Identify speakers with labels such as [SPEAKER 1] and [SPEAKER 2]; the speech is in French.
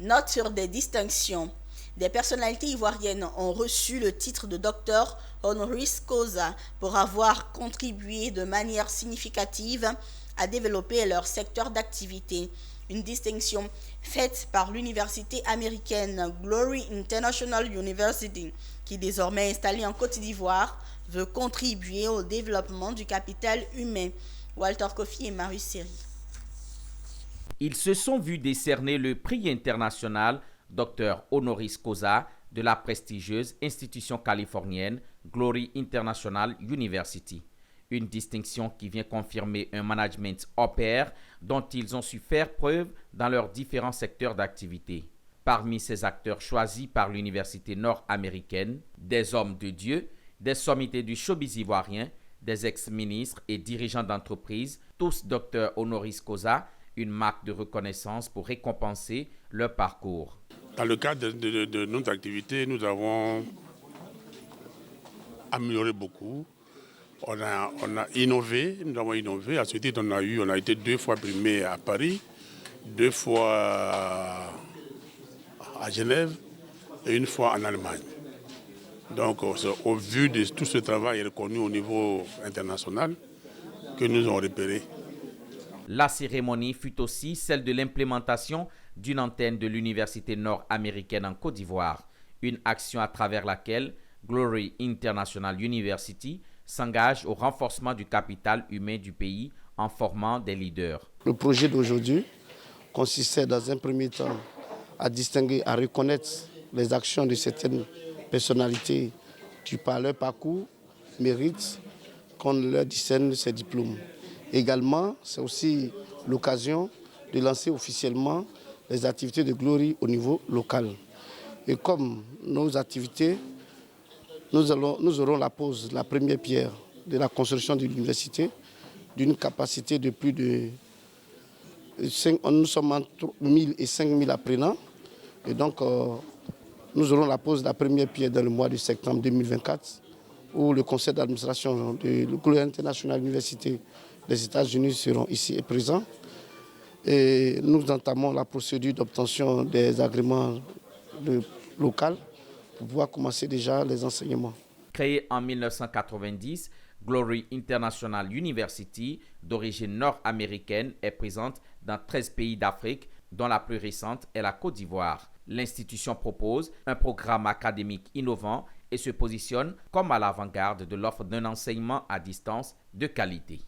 [SPEAKER 1] Note sur des distinctions. Des personnalités ivoiriennes ont reçu le titre de docteur honoris causa pour avoir contribué de manière significative à développer leur secteur d'activité. Une distinction faite par l'université américaine Glory International University, qui est désormais installée en Côte d'Ivoire, veut contribuer au développement du capital humain. Walter Kofi et Marius Seri.
[SPEAKER 2] Ils se sont vus décerner le prix international Dr honoris causa de la prestigieuse institution californienne Glory International University. Une distinction qui vient confirmer un management hors pair dont ils ont su faire preuve dans leurs différents secteurs d'activité. Parmi ces acteurs choisis par l'université nord-américaine, des hommes de Dieu, des sommités du showbiz ivoirien, des ex-ministres et dirigeants d'entreprises, tous docteurs honoris causa, une marque de reconnaissance pour récompenser leur parcours.
[SPEAKER 3] Dans le cadre de notre activité, nous avons amélioré beaucoup. On a innové, nous avons innové. À ce titre, on a été 2 fois primé à Paris, 2 fois à Genève et 1 fois en Allemagne. Donc, au vu de tout ce travail reconnu au niveau international, que nous avons repéré.
[SPEAKER 2] La cérémonie fut aussi celle de l'implémentation d'une antenne de l'université nord-américaine en Côte d'Ivoire, une action à travers laquelle Glory International University s'engage au renforcement du capital humain du pays en formant des leaders.
[SPEAKER 4] Le projet d'aujourd'hui consistait dans un premier temps à distinguer, à reconnaître les actions de certaines personnalités qui par leur parcours méritent qu'on leur discerne ces diplômes. Également, c'est aussi l'occasion de lancer officiellement les activités de Glory au niveau local. Et comme nos activités, nous aurons la première pierre de la construction de l'université d'une capacité de plus de 5, nous sommes entre 1000 et 5000 apprenants. Et donc, nous aurons la pose de la première pierre dans le mois de septembre 2024, où le conseil d'administration de Glory International University des États-Unis seront ici et présents. Et nous entamons la procédure d'obtention des agréments locaux pour pouvoir commencer déjà les enseignements.
[SPEAKER 2] Créée en 1990, Glory International University, d'origine nord-américaine, est présente dans 13 pays d'Afrique, dont la plus récente est la Côte d'Ivoire. L'institution propose un programme académique innovant et se positionne comme à l'avant-garde de l'offre d'un enseignement à distance de qualité.